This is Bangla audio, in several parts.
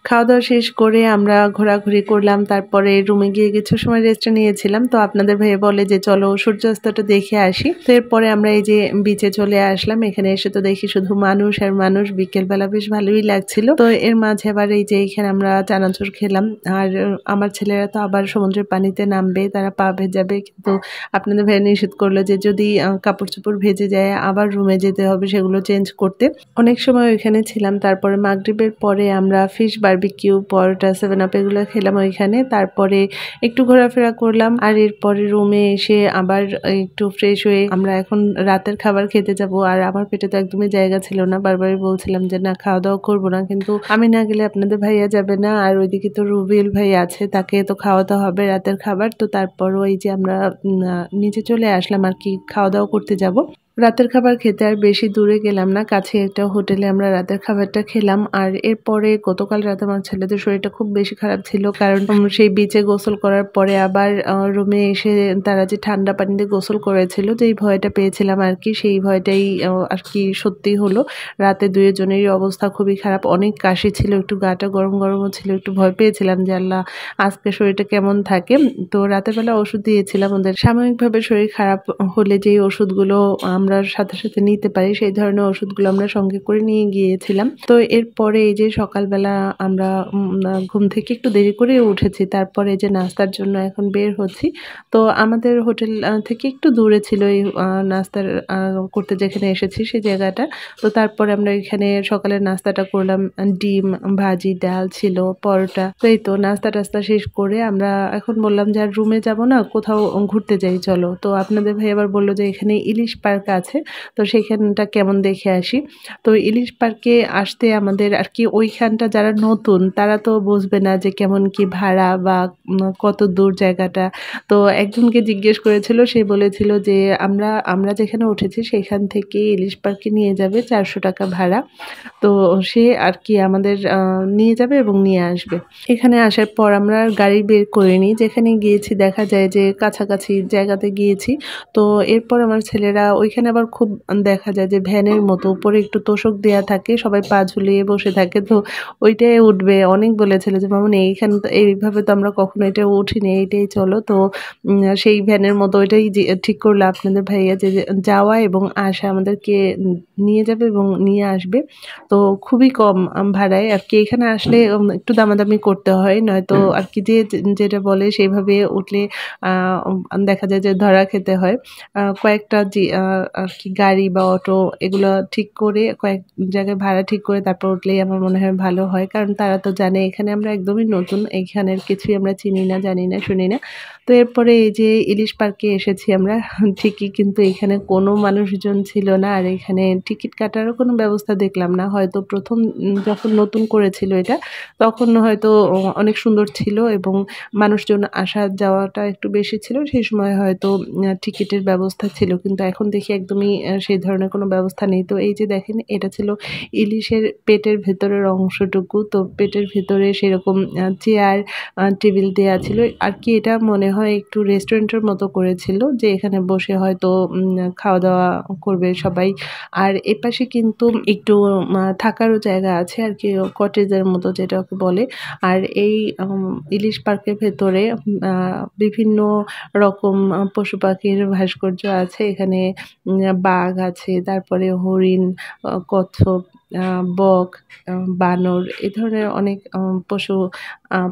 খাওয়া দাওয়া শেষ করে আমরা ঘোরাঘুরি করলাম, তারপরে রুমে গিয়ে কিছু সময় রেস্ট নিয়েছিলাম। তো আপনাদের ভাইয়া বলে যে চলো সূর্যাস্তটা দেখে আসি। তো এরপরে আমরা এই যে বিচে চলে আসলাম। এখানে এসে তো দেখি শুধু মানুষ আর মানুষ, বিকেলবেলা বেশ ভালোই লাগছিল। তো এর মাঝে আবার এই যে এখানে আমরা চানাচুর খেলাম। আর আমার ছেলেরা তো আবার সমুদ্রের পানিতে নামবে, তারা পা ভেজাবে, কিন্তু আপনাদের ভাইয়া নিষেধ করলো যে যদি কাপড় চোপড় ভেজে যায় আবার রুমে যেতে হবে সেগুলো চেঞ্জ করতে। অনেক সময় ওইখানে ছিলাম। তারপরে মাগরিবের পরে আমরা ফিশ বারবিকিউ, পরোটা, 7 আপ এগুলো খেলাম ওইখানে। তারপরে একটু ঘোরাফেরা করলাম আর এরপরে রুমে এসে আবার একটু ফ্রেশ হয়ে আমরা এখন রাতের খাবার খেতে যাব। আর আমার পেটে তো একদমই জায়গা ছিল না, বারবারই বলছিলাম যে না খাওয়া দাওয়া করবো না, কিন্তু আমি না গেলে আপনাদের ভাইয়া যাবে না, আর ওইদিকে তো রুবেল ভাই আছে, তাকে তো খাওয়াতে হবে রাতের খাবার। তো তারপরও এই যে আমরা নিচে চলে আসলাম আর কি, খাওয়া দাওয়া করতে যাব। রাতের খাবার খেতে আর বেশি দূরে গেলাম না, কাছে একটা হোটেলে আমরা রাতের খাবারটা খেলাম। আর এরপরে গতকাল রাতে আমার ছেলেদের শরীরটা খুব বেশি খারাপ ছিল, কারণ সেই বিচে গোসল করার পরে আবার রুমে এসে তারা যে ঠান্ডা পানিতে গোসল করেছিল, যেই ভয়টা পেয়েছিলাম আর কি, সেই ভয়টাই আর কি সত্যি হলো। রাতে দুজনেরই অবস্থা খুবই খারাপ, অনেক কাশি ছিল, একটু গাটা গরম গরমও ছিল, একটু ভয় পেয়েছিলাম যে আল্লাহ আজকে শরীরটা কেমন থাকে। তো রাতের বেলা ওষুধ দিয়েছিলাম ওদের, সাময়িকভাবে শরীর খারাপ হলে যেই ওষুধগুলো আমরা সাথে সাথে নিতে পারি সেই ধরনের ওষুধগুলো আমরা সঙ্গে করে নিয়ে গিয়েছিলাম। তো এরপরে এই যে সকালবেলা আমরা ঘুম থেকে একটু দেরি করে উঠেছি, তারপরে এই যে নাস্তার জন্য এখন বের হচ্ছি। তো আমাদের হোটেল থেকে একটু দূরে ছিল এই নাস্তার করতে যেখানে এসেছি সেই জায়গাটা। তো তারপরে আমরা এখানে সকালের নাস্তাটা করলাম, ডিম ভাজি, ডাল ছিল, পরোটা। তো এই তো নাস্তা টাস্তা শেষ করে আমরা এখন বললাম যে আর রুমে যাব না, কোথাও ঘুরতে যাই চলো। তো আপনাদের ভাই আবার বললো যে এখানে ইলিশ পার্ক আছে, তো সেইখানটা কেমন দেখে আসি। তো ইলিশ পার্কে আসতে আমাদের আর কি, ওইখানটা যারা নতুন তারা তো বুঝবে না যে কেমন কি ভাড়া বা কত দূর জায়গাটা। তো একজনকে জিজ্ঞেস করেছিল, সে বলেছিল যে আমরা যেখানে উঠেছি সেখান থেকে ইলিশ পার্কে নিয়ে যাবে 400 টাকা ভাড়া। তো সে আর কি আমাদের নিয়ে যাবে এবং নিয়ে আসবে। এখানে আসার পর আমরা আর গাড়ি বের করিনি, যেখানে গিয়েছি দেখা যায় যে কাছাকাছি জায়গাতে গিয়েছি। তো এরপর আমার ছেলেরা ওইখানে আবার খুব দেখা যায় যে ভ্যানের মতো উপরে একটু তোশক দেয়া থাকে, সবাই পা ঝুলিয়ে বসে থাকে, তো ওইটাই উঠবে। অনেক বলেছিল যে মামুনি এইখানে তো এইভাবে তো আমরা কখনো এটা উঠিনি, এইটাই চলো। তো সেই ভ্যানের মতো ওইটাই ঠিক করলো আপনাদের ভাইয়া যে যাওয়া এবং আসা আমাদেরকে নিয়ে যাবে এবং নিয়ে আসবে। তো খুবই কম ভাড়ায় আর কি। এখানে আসলে একটু দামাদামি করতে হয়, নয়তো আর কি যে যেটা বলে সেইভাবে উঠলে দেখা যায় যে ধরা খেতে হয়। কয়েকটা আর কি গাড়ি বা অটো এগুলো ঠিক করে কয়েক জায়গায় ভাড়া ঠিক করে তারপর উঠলেই আমার মনে হয় ভালো হয়, কারণ তারা তো জানে এখানে আমরা একদমই নতুন, এইখানের কিছুই আমরা চিনি না, জানি না, শুনি না। তো এরপরে এই যে ইলিশ পার্কে এসেছি আমরা ঠিকই, কিন্তু এখানে কোনো মানুষজন ছিল না, আর এখানে টিকিট কাটারও কোনো ব্যবস্থা দেখলাম না। হয়তো প্রথম যখন নতুন করেছিল এটা, তখন হয়তো অনেক সুন্দর ছিল এবং মানুষজন আসা যাওয়াটা একটু বেশি ছিল, সেই সময় হয়তো টিকিটের ব্যবস্থা ছিল, কিন্তু এখন দেখি একদমই সেই ধরনের কোনো ব্যবস্থা নেই। তো এই যে দেখেন, এটা ছিল ইলিশের পেটের ভেতরের অংশটুকু। তো পেটের ভেতরে সেরকম চেয়ার টেবিল দেয়া ছিল আর কি। এটা মনে হয় একটু রেস্টুরেন্টের মতো করেছিল, যে এখানে বসে হয়তো খাওয়া দাওয়া করবে সবাই। আর এপাশে কিন্তু একটু থাকারও জায়গা আছে আর কি, কটেজের মতো যেটাকে বলে। আর এই ইলিশ পার্কের ভেতরে বিভিন্ন রকম পশু পাখির ভাস্কর্য আছে। এখানে বাঘ আছে, তারপরে হরিণ, কচ্ছপ, বক, বানর, এই ধরনের অনেক পশু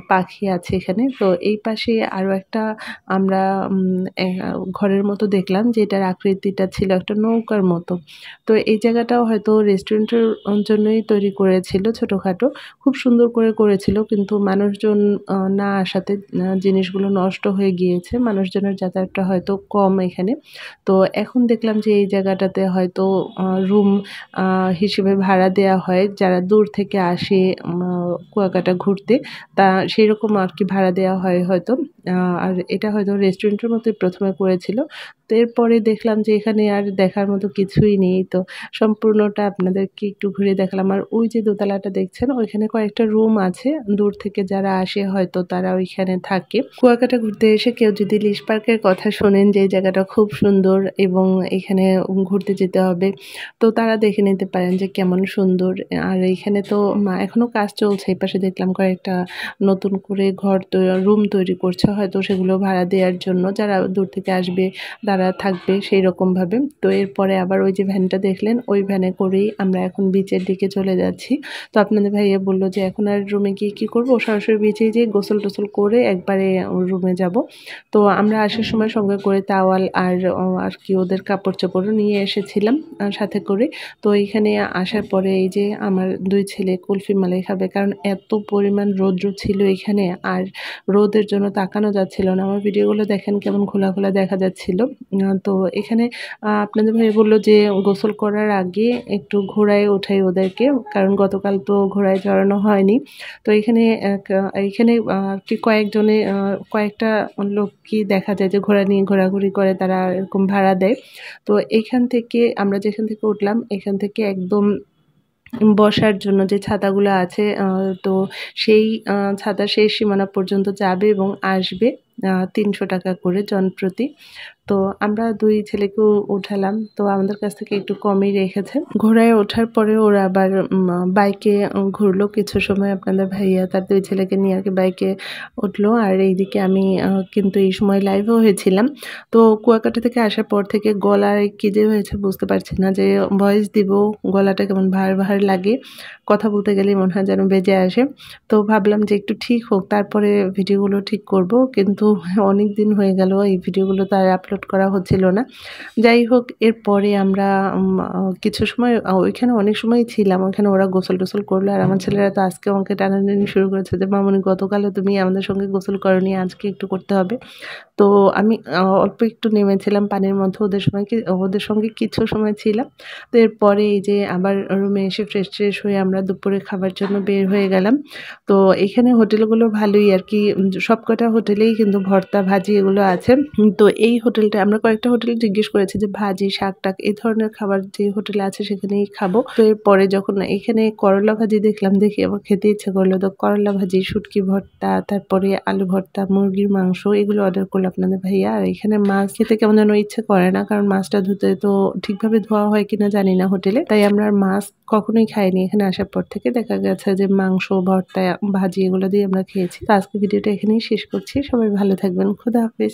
পাখি আছে এখানে। তো এই পাশে আরও একটা আমরা ঘরের মতো দেখলাম, যেটার আকৃতিটা ছিল একটা নৌকার মতো। তো এই জায়গাটাও হয়তো রেস্টুরেন্টের জন্যই তৈরি করেছিল, ছোটোখাটো, খুব সুন্দর করে করেছিল, কিন্তু মানুষজন না আসাতে জিনিসগুলো নষ্ট হয়ে গিয়েছে। মানুষজনের যাতায়াতটা হয়তো কম এখানে। তো এখন দেখলাম যে এই জায়গাটাতে হয়তো রুম হিসেবে ভাড়া দেয়া হয়, যারা দূর থেকে আসে কুয়াকাটা ঘুরতে তা সেরকম আর কি ভাড়া দেওয়া হয় হয়তো। আর এটা হয়তো রেস্টুরেন্টের মতোই প্রথমে করেছিল। তো এরপরে দেখলাম যে এখানে আর দেখার মতো কিছুই নেই। তো সম্পূর্ণটা আপনাদেরকে একটু ঘুরে দেখালাম। আর ওই যে দোতলাটা দেখছেন ওইখানে কয়েকটা রুম আছে। দূর থেকে যারা আসে হয়তো তারা ওইখানে থাকে। কুয়াকাটা ঘুরতে এসে কেউ যদি লিশ পার্কের কথা শোনেন যে এই জায়গাটা খুব সুন্দর এবং এখানে ঘুরতে যেতে হবে, তো তারা দেখে নিতে পারেন যে কেমন সুন্দর। আর এইখানে তো এখনো কাজ চলছে। এপাশে দেখলাম কয়েকটা নতুন করে রুম তৈরি করছে হয়তো সেগুলো ভাড়া দেওয়ার জন্য যারা দূর থেকে আসবে তারা থাকবে সেই রকমভাবে। তো এরপরে আবার ওই যে ভ্যানটা দেখলেন ওই ভ্যানে করেই আমরা এখন বিচের দিকে চলে যাচ্ছি। তো আপনাদের ভাইয়া বলল যে এখন আর রুমে গিয়ে কী করব, সরাসরি বিচে যেয়ে গোসল টোসল করে একবারে রুমে যাব। তো আমরা আসার সময় সঙ্গে করে তাওয়াল আর কি ওদের কাপড় চোপড়ও নিয়ে এসেছিলাম সাথে করে। তো এইখানে আসার পরে এই যে আমার 2 ছেলে কুলফি মালাই খাবে, কারণ এত পরিমাণ রৌদ্র ছিল এখানে আর রোদের জন্য তাকানো যাচ্ছিল না। আমার ভিডিওগুলো দেখেন কেমন খোলা খোলা দেখা যাচ্ছিল। তো এখানে আপনাদের ভাই বলল যে গোসল করার আগে একটু ঘোড়ায় ওঠাই ওদেরকে, কারণ গতকাল তো ঘোড়ায় চড়ানো হয়নি। তো এইখানে আর কি কয়েকটা লোকই দেখা যায় যে ঘোড়া নিয়ে ঘোরাঘুরি করে, তারা এরকম ভাড়া দেয়। তো এইখান থেকে আমরা যেখান থেকে উঠলাম এখান থেকে একদম বসার জন্য যে ছাতাগুলো আছে তো সেই ছাতা শেষ সীমানা পর্যন্ত যাবে এবং আসবে ৩০০ টাকা করে জনপ্রতি। তো আমরা 2 ছেলেকেও উঠালাম। তো আমাদের কাছ থেকে একটু কমই রেখেছে। ঘোড়ায় ওঠার পরে ওরা আবার বাইকে ঘুরলো কিছু সময়। আপনাদের ভাইয়া তার 2 ছেলেকে নিয়ে আরকি বাইকে উঠলো। আর এইদিকে আমি কিন্তু এই সময় লাইভেও হয়েছিলাম। তো কুয়াকাটা থেকে আসার পর থেকে গলায় কি যে হয়েছে বুঝতে পারছি না, যে ভয়েস দিব গলাটা কেমন ভার, ভার লাগে। কথা বলতে গেলেই মনে হয় যেন বেজে আসে। তো ভাবলাম যে একটু ঠিক হোক তারপরে ভিডিওগুলো ঠিক করব। কিন্তু অনেক দিন হয়ে গেল এই ভিডিওগুলো তো আর আপলোড করা হচ্ছিল না। যাই হোক এরপরে আমরা কিছু সময় ওইখানে অনেক সময়ই ছিলাম। ওইখানে ওরা গোসল-টোসল করলো আর আমার ছেলেরা তো আজকে আমাকে টানাটানি শুরু করেছে যে, "মামুনি গতকালও তুমি আমাদের সঙ্গে গোসল করোনি, আজকে একটু করতে হবে।" তো আমি অল্প একটু নেমেছিলাম পানির মধ্যে, ওদের সঙ্গে কিছু সময় ছিলাম। তো এরপরে এই যে আবার রুমে এসে ফ্রেশ হয়ে আমরা দুপুরে খাবার জন্য বের হয়ে গেলাম। তো এখানে হোটেলগুলো ভালোই আরকি, সবকটা হোটেলেই কিন্তু ভর্তা, ভাজি এগুলো আছে। তো এই হোটেলটা আমরা কয়েকটা হোটেলে জিজ্ঞেস করেছি যে ভাজি, শাক-টাক এই ধরনের খাবার যে হোটেলে আছে সেখানেই খাবো। তো এরপরে যখন এখানে করলা ভাজি দেখলাম, দেখে আমার খেতে ইচ্ছা করলো। তো করলা ভাজি, শুটকি ভর্তা, তারপরে আলু ভর্তা, মুরগির মাংস এগুলো অর্ডার করলো আপনাদের ভাইয়া। আর এখানে মাছ খেতে কেমন যেন ইচ্ছে করে না, কারণ মাছটা ধুতে তো ঠিকভাবে ধোয়া হয় কিনা জানি না হোটেলে। তাই আমরা আর মাছ কখনোই খাইনি। এখানে আসার পর থেকে দেখা গেছে যে মাংস, ভর্তা, ভাজি এগুলো দিয়ে আমরা খেয়েছি। তো আজকে ভিডিওটা এখানেই শেষ করছি। সবাই ভালো থাকবেন। খোদা হাফেজ।